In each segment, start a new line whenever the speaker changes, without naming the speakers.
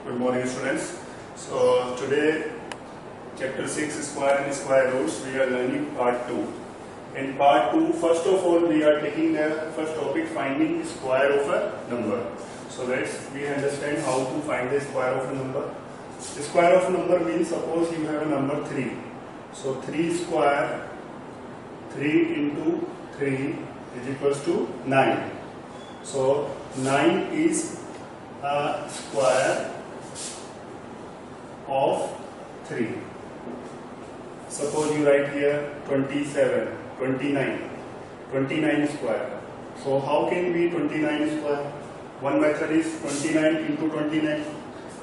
Good morning, students. So today, chapter 6, square and square roots, we are learning part 2. In part 2, first of all, we are taking the first topic, finding the square of a number. So we understand how to find the square of a number. The square of a number means, suppose you have a number 3. So 3 square, 3 into 3 is equals to 9. So 9 is a square of 3. Suppose you write here 27, 29 square. So how can be 29 square? One method is 29 into 29,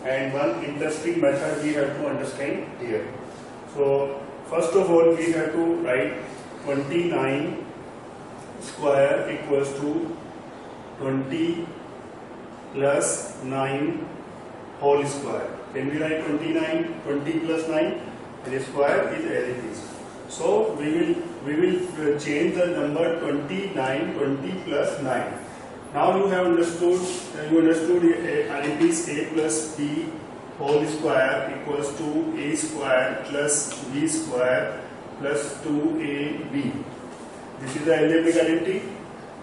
and one interesting method we have to understand here. So first of all, we have to write 29 square equals to 20 plus 9 whole square. Can we write 29, 20 plus 9? And the square is as it is. So we will change the number 29, 20 plus 9. Now you have understood identities a plus b whole square equals to a square plus b square plus 2ab. This is the algebraic identity.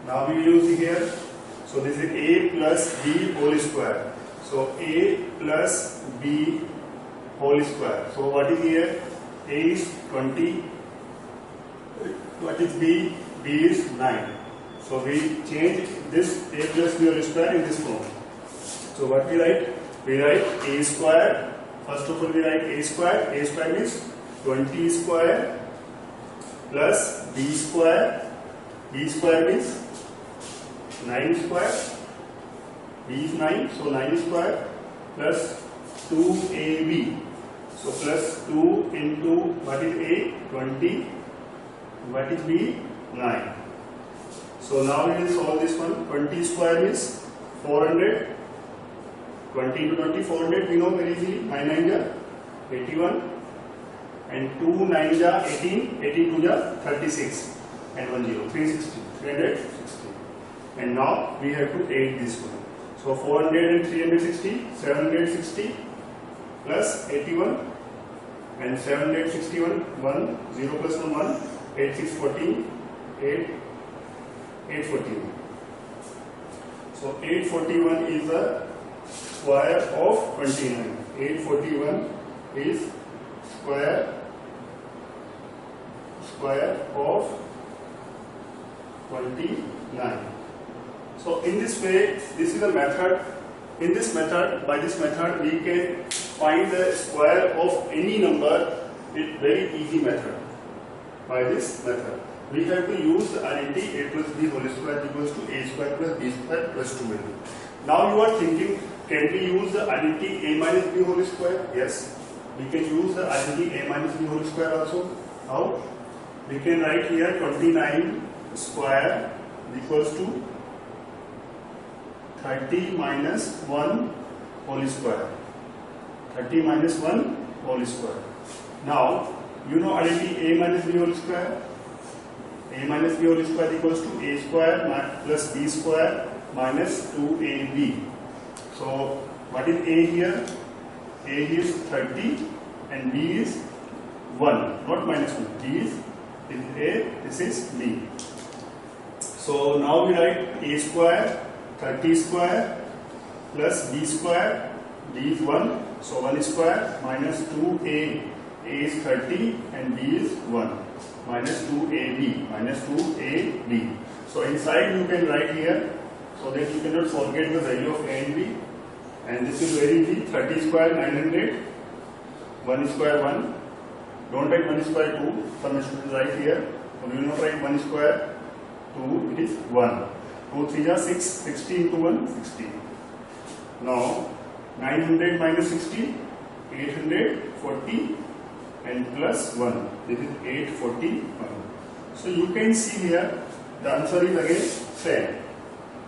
Now we use here. So this is a plus b whole square. So a plus b whole square. So what is here? A is 20. What is b? B is 9. So we change this a plus b whole square in this form. So what we write? We write a square. First of all, we write a square. A square means 20 square plus b square. B square means 9 square. B is 9, so 9 square plus 2ab. So plus 2 into what is a? 20. What is b? 9. So now we will solve this one. 20 square is 400. 20 into 20, 400 we know very easily. 9 9 ja 81. And 2 9 ja 18. 18 2 ja 36. And 1 0. 360. 360. And now we have to add this one. So 400 and 360, 760 plus 81 and 761, 1, 0 plus 1, 1, 8, 6, 14, 8, 841. So 841 is the square of 29. 841 is square of 29. So in this way, this is a method. In this method, by this method, we can find the square of any number. It's very easy method. By this method, we have to use the identity a plus b whole square equals to a square plus b square plus 2ab. Now you are thinking, can we use the identity a minus b whole square? Yes, we can use the identity a minus b whole square also. How? We can write here 29 square equals to 30 minus 1 whole square. 30 minus 1 whole square. Now, you know identity a minus b whole square. A minus b whole square equals to a square plus b square minus 2ab. So, what is a here? A is 30 and b is 1, not minus 1. B is a, this is b. So, now we write a square 30 square plus b square, b is 1, so 1 square minus 2a, a is 30 and b is 1, minus 2ab, minus 2ab. So inside you can write here, so that you cannot forget the value of a and b, and this is very easy. 30 square 900, 1 square 1, don't write 1 square 2, some students write here, so we will not write 1 square 2, it is 1. 2 3 are 6, 60 into 1, 60. Now, 900 minus 60, 840 and plus 1. This is 841. So, you can see here, the answer is again same,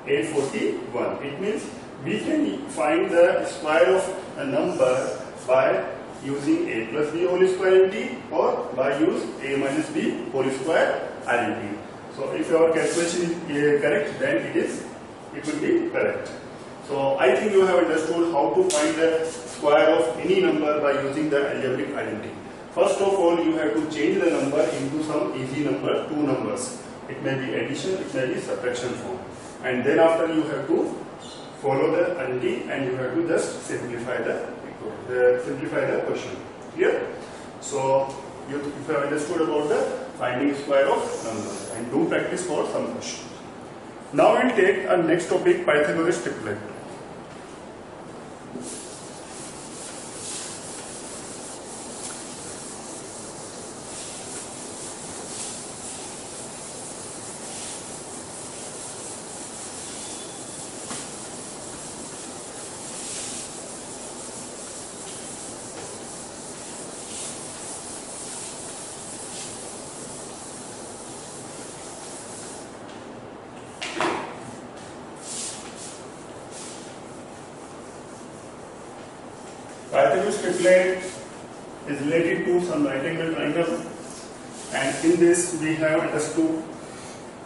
841. It means we can find the square of a number by using a plus b whole square identity or by use a minus b whole square identity. So if your calculation is correct, then it will be correct. So I think you have understood how to find the square of any number by using the algebraic identity. First of all, you have to change the number into some easy number, two numbers. It may be addition, it may be subtraction form. And then after you have to follow the identity and you have to just simplify the question. Clear? So you have understood about the finding square of number, and do practice for some question. Now we will take our next topic, Pythagoras triplet. Pythagoras triplet is related to some right angle triangle, and in this we have understood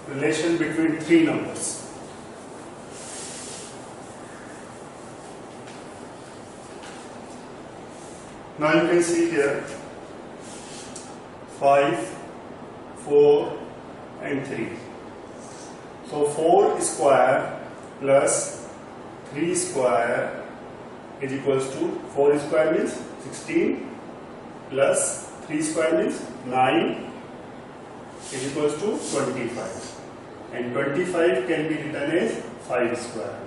relation between three numbers. Now you can see here 5, 4 and 3. So 4 square plus 3 square is equals to 4 square means 16 plus 3 square means 9 is equals to 25, and 25 can be written as 5 square.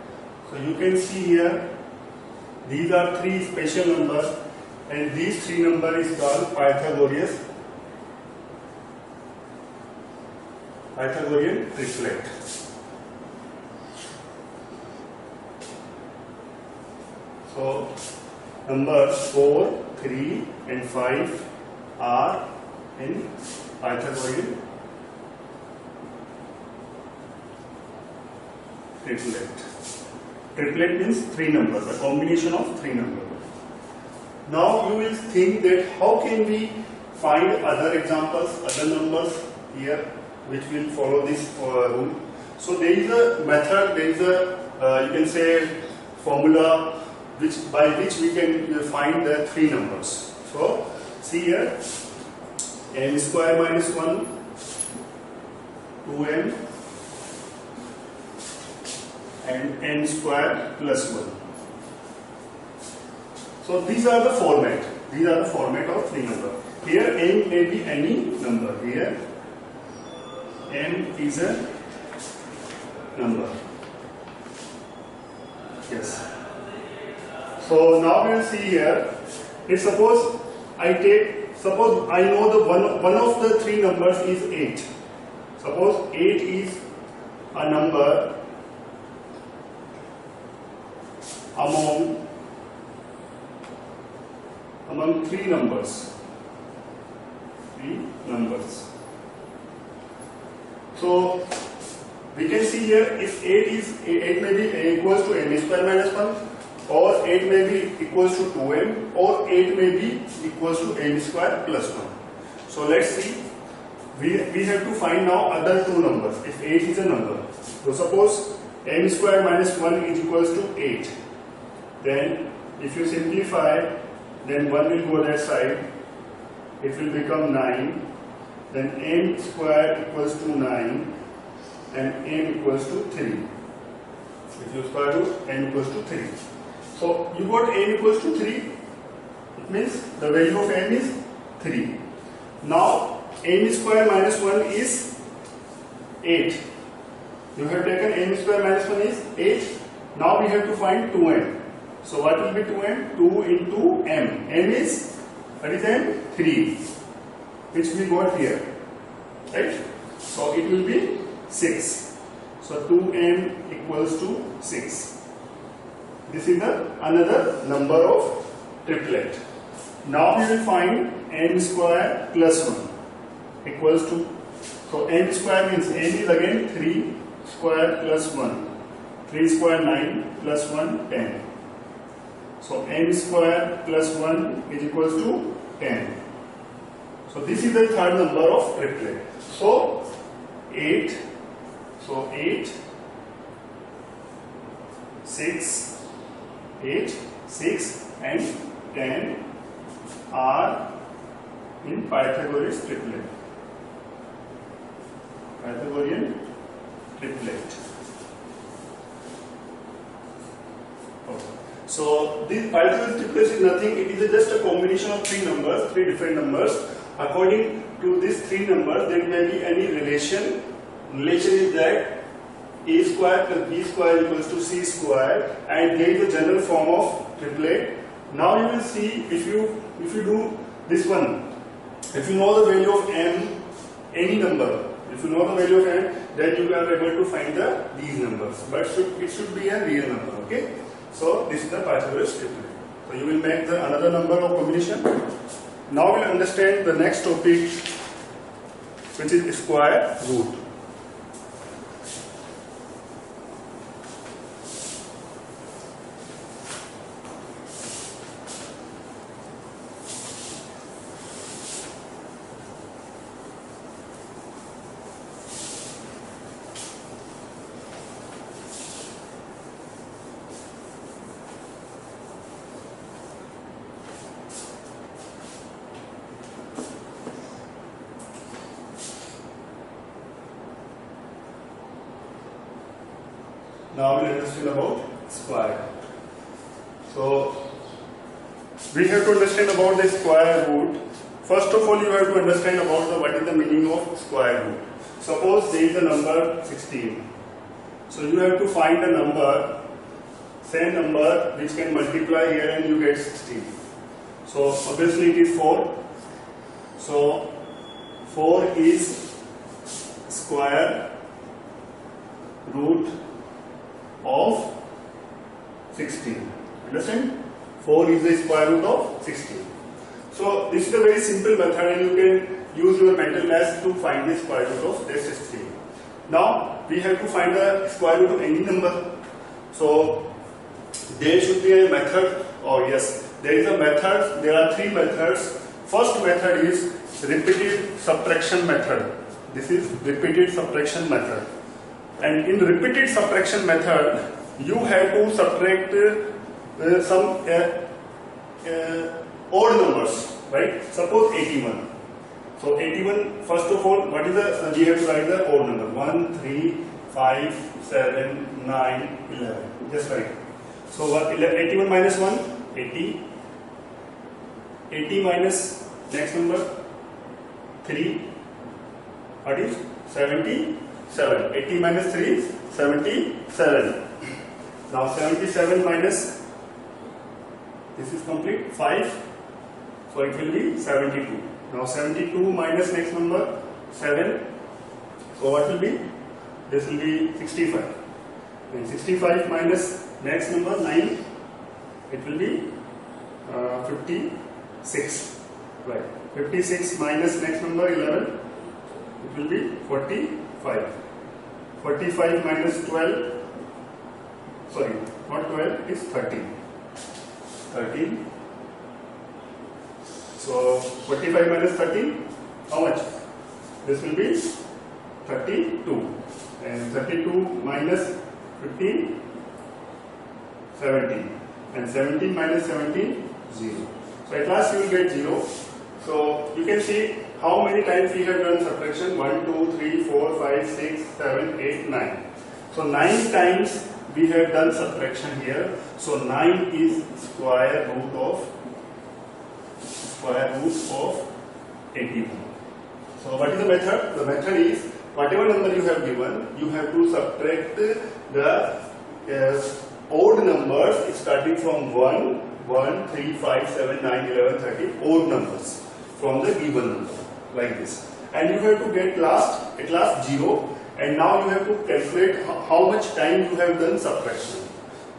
So you can see here these are three special numbers, and these three numbers is called Pythagorean triplet. So numbers 4, 3 and 5 are in Pythagorean triplet. Triplet means three numbers, a combination of three numbers. Now you will think that how can we find other examples, other numbers here which will follow this rule. So there is a method, there is a you can say formula by which we can find the three numbers. So see here, n square minus 1, 2n and n square plus 1. So these are the format. These are the format of three numbers. Here n may be any number. Here n is a number. Yes. So now we will see here. If suppose I know the one of the three numbers is 8. Suppose 8 is a number among three numbers. So we can see here if 8 may be equals to n square minus 1, or 8 may be equals to 2n, or 8 may be equals to n square plus 1. So let's see. We have to find now other two numbers if 8 is a number. So suppose n square minus 1 is equals to 8. Then if you simplify, then 1 will go that side. It will become 9. Then n square equals to 9 and n equals to 3. If you square root, n equals to 3. So you got n equals to 3. It means the value of n is 3. Now n square minus 1 is 8. You have taken n square minus 1 is 8. Now we have to find 2n. So what will be 2n? 2 into m. m is, what is m? 3. Which we got here. Right? So it will be 6. So 2n equals to 6. This is another number of triplet. Now we will find n square plus 1 equals to, so n square means n is again 3 square plus 1. 3 square 9 plus 1 10. So n square plus 1 is equals to 10. So this is the third number of triplet. So 8, 6, 8, 6 and 10 are in Pythagoras triplet. Pythagorean triplet. Okay. So this Pythagoras triplet is nothing, it is just a combination of three numbers, three different numbers. According to these three numbers, there may be any relation. Relation is that a square plus b square equals to c square, and there is a general form of triplet. Now you will see, if you do this one, if you know the value of m, any number, if you know the value of m, then you are able to find these numbers. But it should be a real number. Okay. So this is the Pythagoras triplet. So you will make another number of combination. Now we will understand the next topic, which is square root. Now we will understand about square. So we have to understand about the square root. First of all, you have to understand about what is the meaning of square root. Suppose there is a number 16. So you have to find a number, same number which can multiply here and you get 16. So obviously it is 4. So 4 is square root of 16. Understand? 4 is the square root of 16. So this is a very simple method and you can use your mental math to find the square root of this 16. Now we have to find the square root of any number. So there should be a method. Oh yes, there is a method. There are three methods. First method is repeated subtraction method. This is repeated subtraction method. And in repeated subtraction method, you have to subtract some odd numbers, right? Suppose 81. So 81, first of all, what is the, we have to write the odd number. 1, 3, 5, 7, 9, 11. Just write. So what, 81 minus 1? 80. 80 minus next number? 3. What is? 70. 7. 80 minus 3 is 77. Now 77 minus, this is complete, 5. So it will be 72. Now 72 minus next number 7. So what will be? This will be 65. And 65 minus next number 9. It will be 56. Right. 56 minus next number 11. It will be 45. 45 minus 12, sorry, not 12, is 13. 13. So 45 minus 13, how much? This will be 32. And 32 minus 15, 17. And 17 minus 17, 0. So at last you will get 0. So you can see how many times we have done subtraction. 1, 2, 3, 4, 5, 6, 7, 8, 9. So 9 times we have done subtraction here. So 9 is square root of 81. So what is the method? The method is whatever number you have given, you have to subtract the odd numbers starting from 1, 1, 3, 5, 7, 9, 11, 13, odd numbers from the given number, like this. And you have to get at last 0, and now you have to calculate how much time you have done subtraction.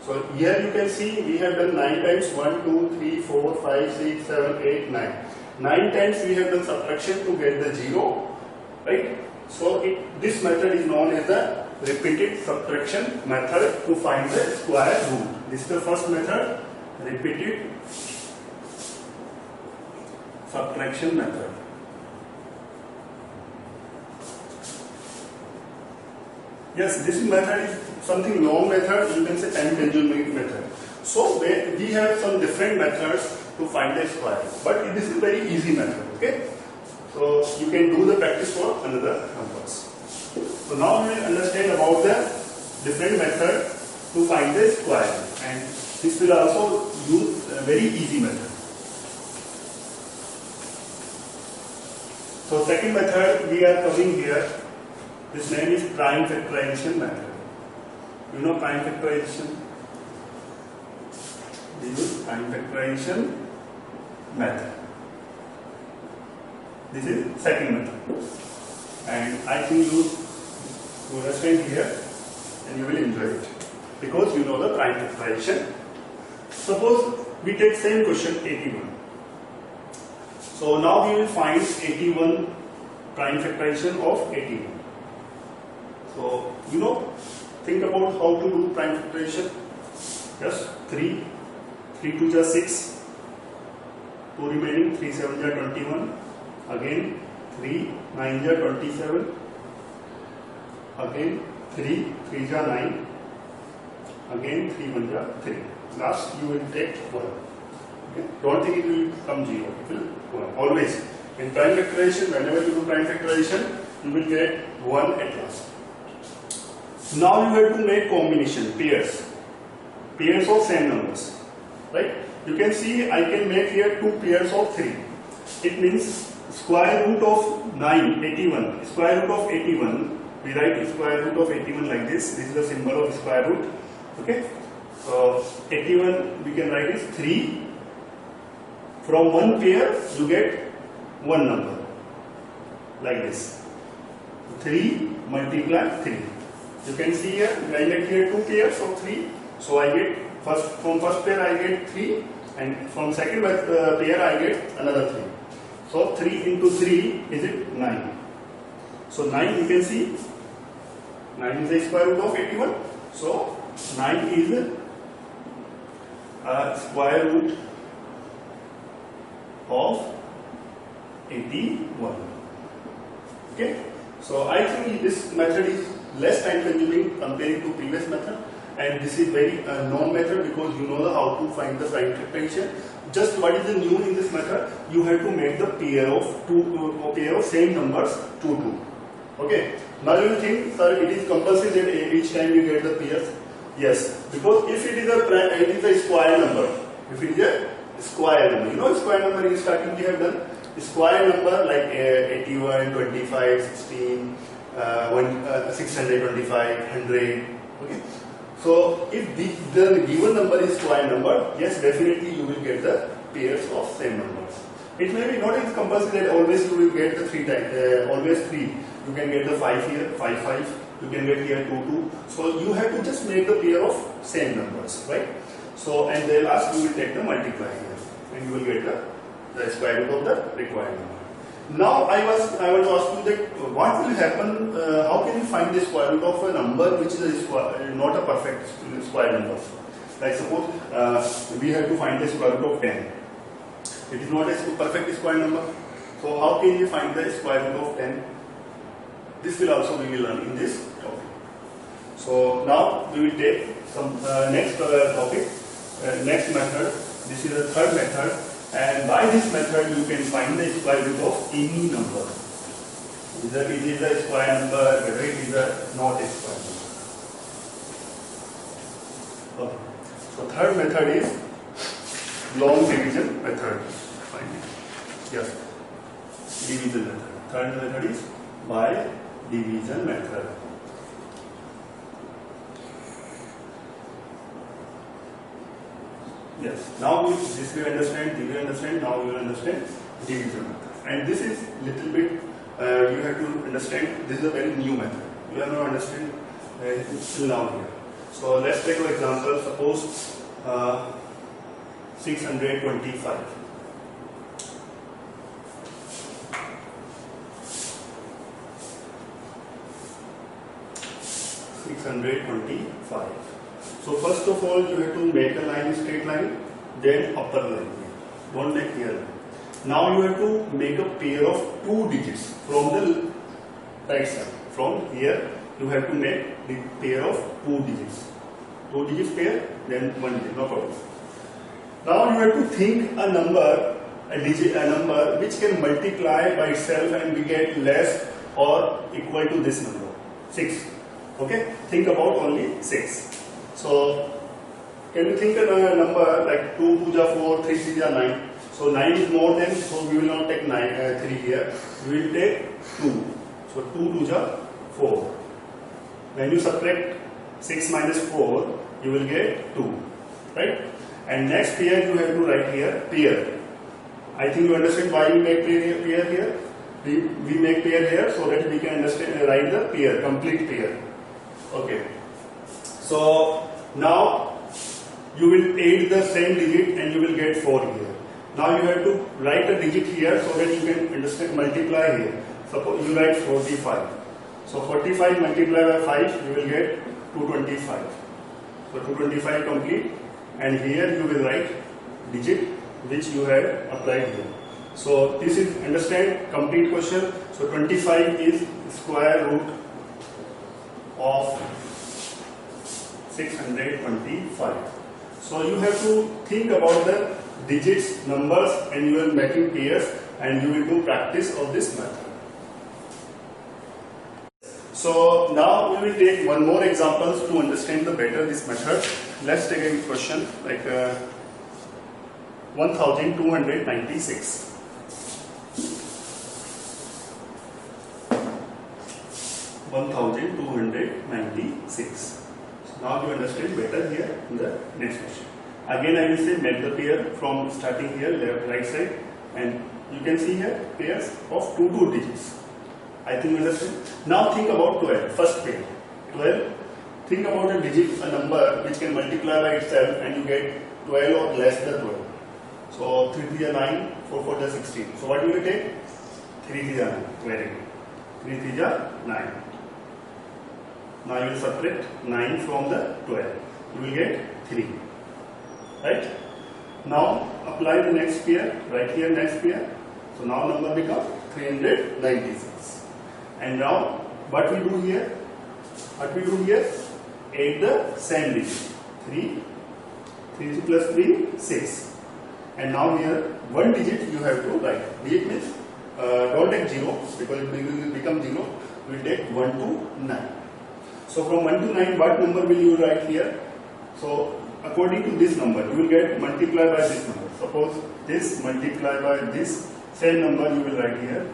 So here you can see we have done 9 times, 1, 2, 3, 4, 5, 6, 7, 8, 9. 9 times we have done subtraction to get the 0, right? So this method is known as the repeated subtraction method to find the square root. This is the first method, repeated subtraction method. Yes, this method is something long method, you can say time consuming method. So we have some different methods to find the square, but this is very easy method. Okay, so you can do the practice for another numbers. So now we will understand about the different method to find the square, and this will also use a very easy method. So second method we are covering here, this name is prime factorization method. You know prime factorization? This is prime factorization method. This is second method, and I think you understand here and you will enjoy it because you know the prime factorization. Suppose we take same question 81. So now we will find 81 prime factorization of 81. So you know, think about how to do prime factorization. Just 3 2 are 6, 2 remaining, 3 7 are 21, again 3 9 are 27, again 3 3 are 9, again 3 1 are 3. Last you will take 1. Okay? Don't think it will come 0. It will 1. Always in prime factorization, whenever you do prime factorization, you will get 1 at last. Now you have to make combination, pairs of same numbers, right? You can see I can make here 2 pairs of 3. It means square root of 9, 81. Square root of 81, we write square root of 81 like this. This is the symbol of square root. Okay. So 81 we can write is 3. From one pair you get one number like this. 3 multiply 3. You can see here I get here 2 pairs of 3. So I get from first pair I get 3, and from second pair I get another 3. So 3 into 3 is it 9. So 9 you can see 9 is the square root of 81. So 9 is square root of 81. Okay. So I think this method is less time consuming compared to previous method, and this is very known method because you know how to find the prime factorization. Just what is the new in this method? You have to make the pair of same numbers 2 2. Okay. Now you will think, sir, it is compulsory that each time you get the pairs. Yes, because if it is a square number, if it is a square number, you know square number in starting we have done square number like 81, 25, 16, 625, 100. Okay. So if the given number is square number, yes, definitely you will get the pairs of same numbers. It may be not as compulsory that always you will get the 3 times, always 3. You can get the 5 here, 5 5. You can get here 2 2. So you have to just make the pair of same numbers, right? So and then last you will take the multiply here, and you will get the square root of the required number. Now I want to ask you that what will happen? How can you find the square root of a number which is not a perfect square number? Like suppose we have to find the square root of 10. It is not a perfect square number. So how can you find the square root of 10? This will also we will learn in this topic. So now we will take some next topic, next method. This is the third method, and by this method you can find the square root of any number. Whether it is a square number, whether it is not a square number. Okay. So third method is long division method. Yes, division method. Third method is by division method. Yes. Now this we understand. Did you understand? Now you will understand division method. And this is little bit. You have to understand. This is a very new method. You have not understand till now here. So let's take an example. Suppose 625. So first of all, you have to make a line, straight line, then upper line. Don't make here line. Now you have to make a pair of 2 digits from the right side. From here, you have to make the pair of two digits. Two digits pair, then one digit, no problem. Now you have to think a number, a number which can multiply by itself and we get less or equal to this number, 6. Okay, think about only 6. So can you think of a number like 2 2 ja 4, 3 3 ja 9. So 9 is more than, so we will not take 3 here. We will take 2. So 2 2 ja 4. When you subtract 6 minus 4, you will get 2, right? And next pair you have to write here, pair. I think you understand why we make pair here. We make pair here so that we can understand, write the pair, complete pair. Okay. So now you will add the same digit and you will get 4 here. Now you have to write a digit here so that you can understand, multiply here. Suppose you write 45. So 45 multiplied by 5, you will get 225. So 225 complete, and here you will write digit which you have applied here. So this is, understand, complete question. So 25 is square root of 625. So you have to think about the digits, numbers, and you will making pairs, and you will do practice of this method. So now we will take one more examples to understand the better this method. Let's take a question like 1296. 1296. So now you understand better here in the next question. Again I will say make the pair from starting here left right side, and you can see here pairs of two digits. I think you understand. Now think about 12, first pair. 12, think about a digit, a number which can multiply by itself and you get 12 or less than 12. So 3 3 are 9, 4 4 are 16. So what will you take? 3 3 are 9. Very good. 3 3 are 9. Now you will subtract 9 from the 12. You will get 3. Right? Now apply the next pair. Right here next pair. So now number becomes 396. And now what we do here? What we do here? Add the same digit. 3 plus 3, 6. And now here one digit you have to write. Digit means don't take 0 because it will become 0. We will take 1 to 9. So from 1 to 9, what number will you write here? So according to this number, you will get multiplied by this number. Suppose this multiplied by this same number you will write here.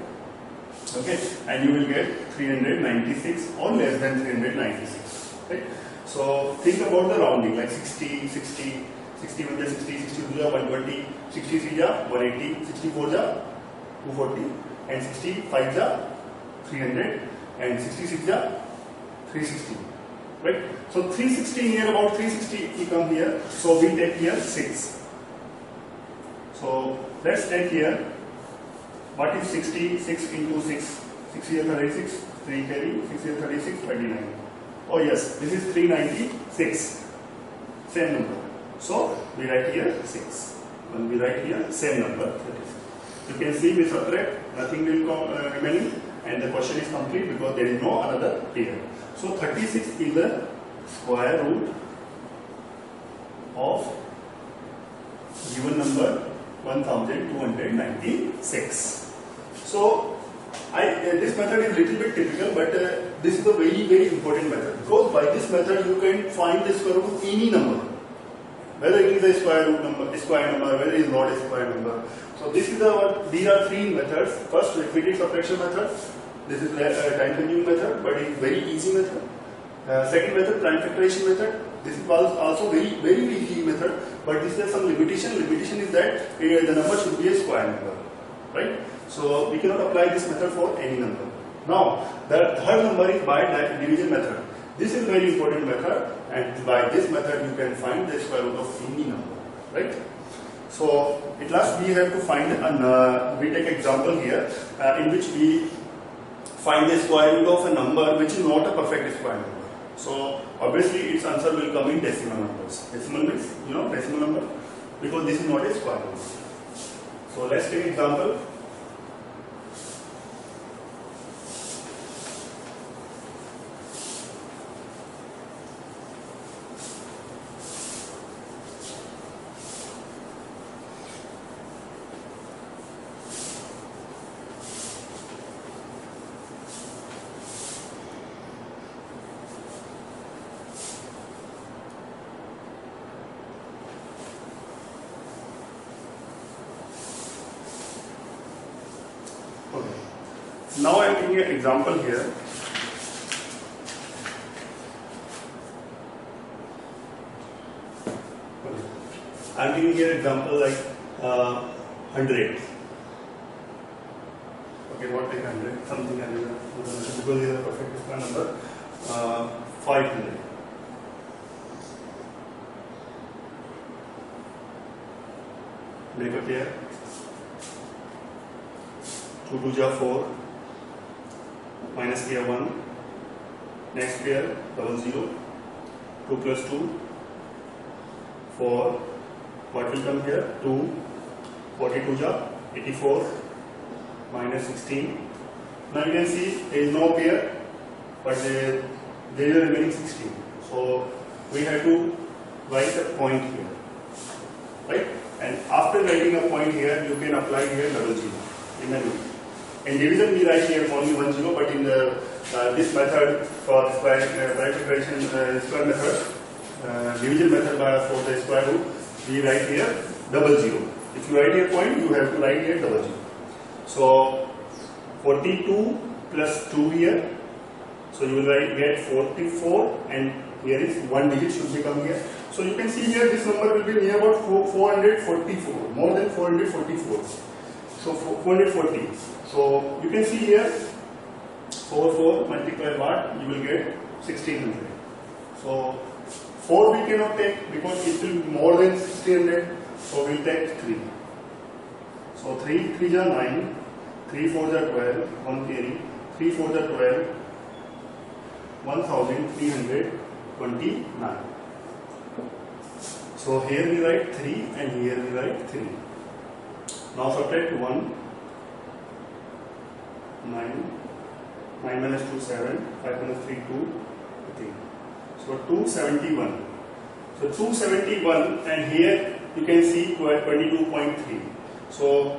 Okay, and you will get 396 or less than 396. Right? So think about the rounding like 60, 60, 61 ja 60, 62 ja 120, 63 ja 180, 64 ja 240, and 65 ja 300, and 66 ja 360. Right? So 360 here, about 360 you come here. So we take here 6. So let's take here. What is 60? 6 into 6. 6 here 36. 3 carry. 6 here 36. 39. Oh yes, this is 396. Same number. So we write here 6. When we write here same number 36. You can see we subtract, nothing will come remaining, and the question is complete because there is no another pair. So 36 is the square root of given number 1296. So this method is little bit typical, but this is a very important method, because by this method you can find the square root of any number, whether it is a square root number, whether it is not a square number. So this is these are three methods. First, repeated subtraction method. This is a time-consuming method, but it is very easy method. Second method, prime factorization method. This is also very easy method, but this has some limitation. Limitation is that the number should be a square number, right? So we cannot apply this method for any number. Now the third number is by division method. This is very important method, and by this method you can find the square root of any number, right? So at last we have to find we take example here in which we find the square root of a number which is not a perfect square number. So obviously its answer will come in decimal numbers. Decimal means decimal number, because this is not a square number. So let's take example. now I am giving an example here. I am giving here example like 100. Okay, what take 100? Something because it is a perfect square number. 500. Make a pair. 2 2 ja 4. Minus here 1. Next pair 00. 2 plus 2. 4. What will come here? 2. 42 ja 84. Minus 16. Now you can see there is no pair, but there is a remaining 16. So we have to write a point here, right? And after writing a point here, you can apply here 00. In division we write here only 10, but in the this method for square factorization square method, division method for the square root, we write here 00. If you write here point, you have to write here 00. So 42 plus 2 here, so you will get 44, and here is 1 digit should become here. So you can see here this number will be near about 444, more than 444. So 440. So you can see here 4 multiplied what, you will get 1600. So 4 we cannot take because it will be more than 1600. So we will take 3. So 3 3 are 9, 3 4 are 12, 1 carry, 3 4 are 12, 1329. So here we write 3 and here we write 3. Now subtract 1, 9, 9 minus 2 7, 5 minus 3 2, 3. So 271. So 271, and here you can see 22.3. So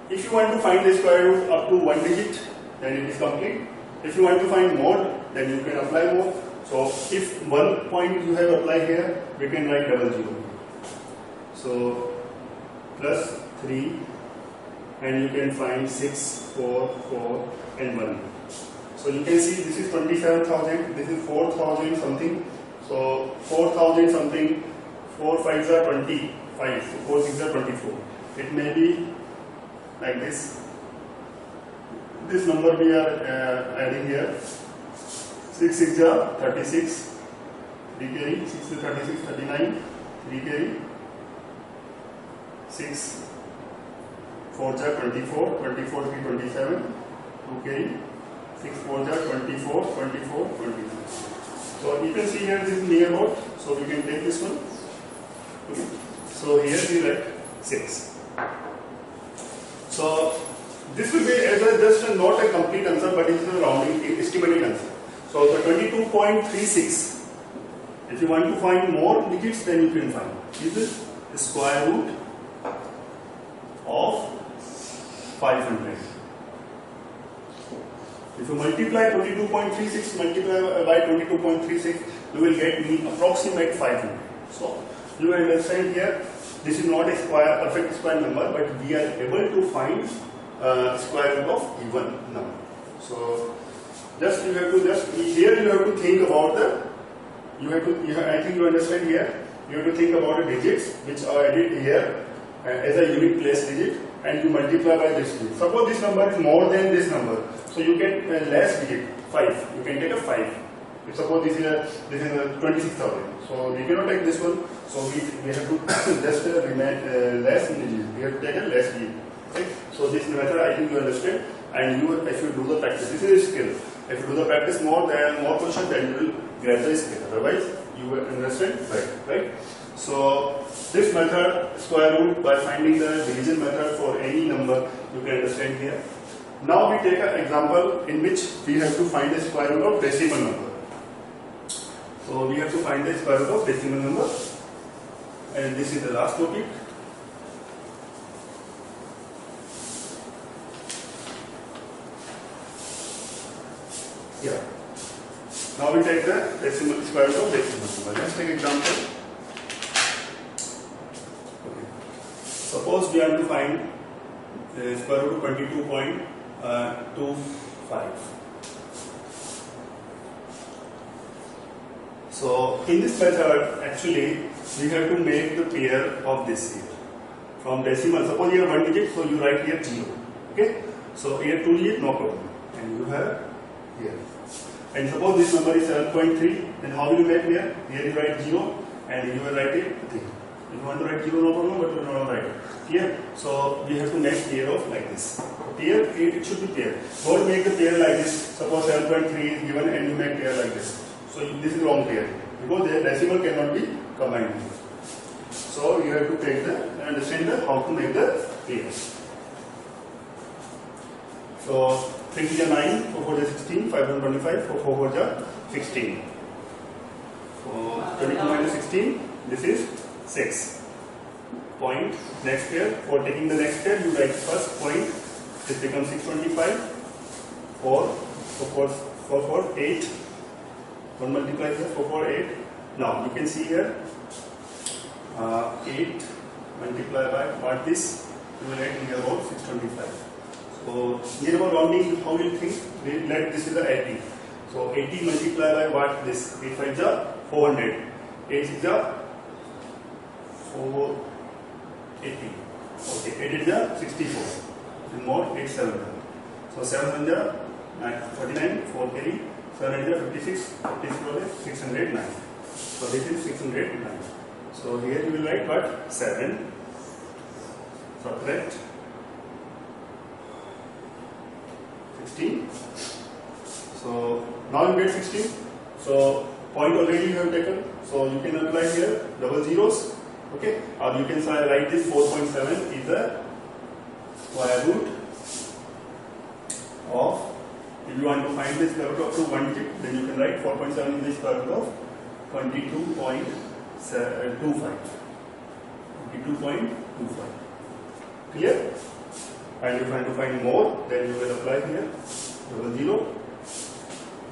if you want to find the square root up to 1 digit, then it is complete. If you want to find more, then you can apply more. So if 1 point you have applied here, we can write 00. So plus 3, and you can find 6, 4, 4 and 1. So you can see this is 27,000, this is 4,000 something. So 4,000 something, 4 5s are 25, so 4 6s are 24. It may be like this. This number we are adding here. 6 6 are 36, 3 carry, 6 to 36, 39, 3 carry, 6 4 are 24, 24 3 27, 2 carry, 6 4 are 24, 24, 26. So you can see here this is near about, so we can take this one. Okay. So here we write 6. So this will be just not a complete answer, but it is a rounding estimated answer. So the 22.36. If you want to find more digits, then you can find. Is it the square root of 500? If you multiply 22.36 multiply by 22.36, you will get the approximate 500. So you will understand here, this is not a square, perfect square number, but we are able to find square root of even number. So just you have to here you have to think about I think you understand here. You have to think about the digits which are added here as a unit place digit, and you multiply by this digit. Suppose this number is more than this number, so you get a less digit 5. You can take a 5. If suppose this is a 26,000, so we cannot take this one. So we have to just remain less digit. We have to take a less digit. Okay? So this method I think you understand, and you if you do the practice, this is a skill. If you do the practice more question, then you will get the skill. Otherwise, you will understand right? So this method, square root, by finding the division method for any number, you can understand here. Now we take an example in which we have to find the square root of decimal number. So we have to find the square root of decimal number, and this is the last topic. Yeah. Now we take the decimal square root of decimal number. Let's take example. Okay. Suppose we have to find the square root of 22.3. 25. So in this method, actually, we have to make the pair of this here. From decimal, suppose you have 1 digit, so you write here 0. Okay? So here 2 digit, no problem. And you have here. And suppose this number is 7.3, then how will you make here? Here you write 0 and you will write it 3. If you want to write 0, no problem, but you will not write it. Here, so we have to make pair of like this. Pair, it should be pair. Don't make the pair like this. Suppose 7.3 is given and you make pair like this. So this is wrong pair because the decimal cannot be combined. So you have to take the understand how to make the pairs. So 3 is 9, 4 is 16, 5 is 25, 4 is 16. So 22 minus 16, this is 6. Point, next pair, for taking the next pair, you write first point, this becomes 625, 4, 8, 1 multiplies here, 4, 8. Now you can see here, 8 multiplied by what this, you will write here about 625. So here about rounding, how will you think? We let this is the 80. So 80 multiplied by what this? 8 5 is 400. 8 is 480. Okay, 8 is 64. And more 8 7. So 7 is 49, 4 carry, 7 is 56, 56 is 609. So this is 609. So here you will write what? 7. Subtract 16. So now you get 16. So point already you have taken. So you can apply here double zeros. Okay. Or you can write this 4.7 is the square root of. If you want to find the square root of to 1 digit, then you can write 4.7 is the square root of 22.25. 22.25. Clear? And if you want to find more, then you will apply here double zero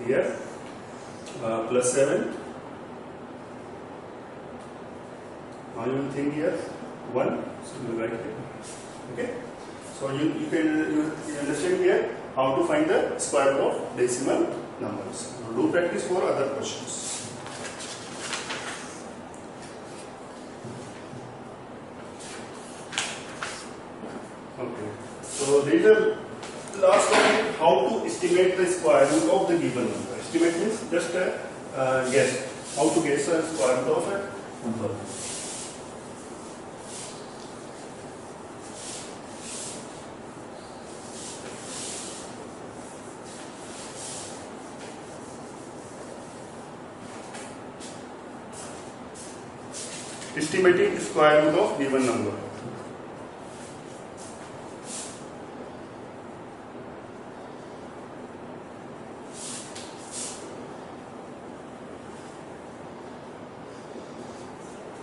here plus 7. Now you will think here 1, so you will write here. Okay? So you can understand here how to find the square root of decimal numbers. Now do practice for other questions. Okay. So there is a last one, how to estimate the square root of the given number. Estimate means just a guess. How to guess the square root of a number. Estimating square root of given number.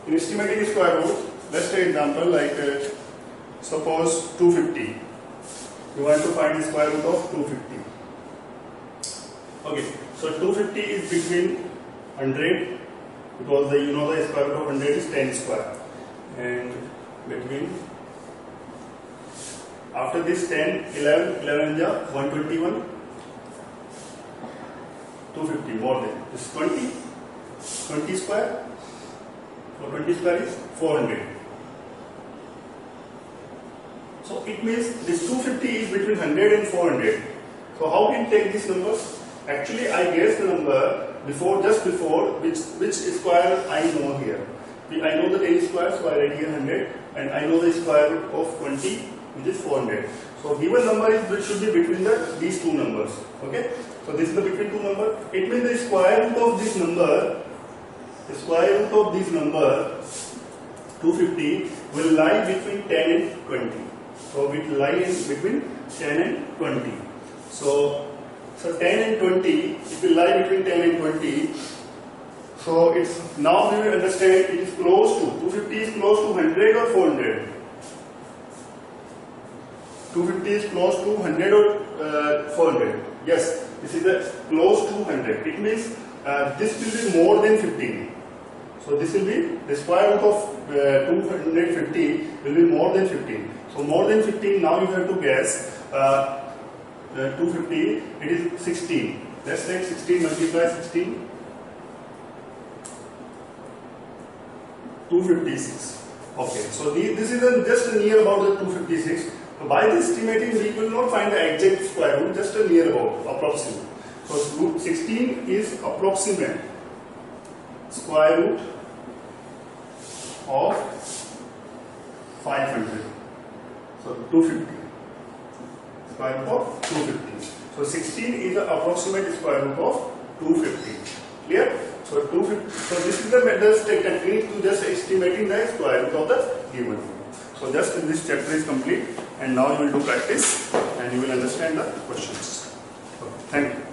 In estimating square root, let's take example like suppose 250. You want to find the square root of 250. Okay, so 250 is between 100 because you know the square root of 100 is 10 square, and between after this 10, 11 is 121, 250 more than this 20 square. So 20 square is 400. So it means this 250 is between 100 and 400. So how can you take these numbers? Actually, I guess the number just before which square I know here. I know the 10 square, so I write here 100, and I know the square root of 20, which is 400. So given number should be between these two numbers. Okay. So this is the between two number. It means the square root of this number. The square root of this number 250 will lie between 10 and 20. So it will lie in between 10 and 20. So 10 and 20, it will lie between 10 and 20. So it's now we will understand it is close to 250 is close to 100 or 400. 250 is close to 100 or 400. Yes, this is close to 100. It means this will be more than 15. So this will be the square root of 250 will be more than 15. So more than 15. Now you have to guess 250, it is 16. Let's take 16 multiply 16. 256. Okay, so this is just near about the 256. So by this estimating, we will not find the exact square root, just a near about, approximate. So root 16 is approximate square root of 500. So 250. Square root of 250. So 16 is the approximate square root of 250. Clear? So 250. So this is the technique to just estimating the square root of the given number. So just this chapter is complete, and now you will do practice and you will understand the questions. Okay, thank you.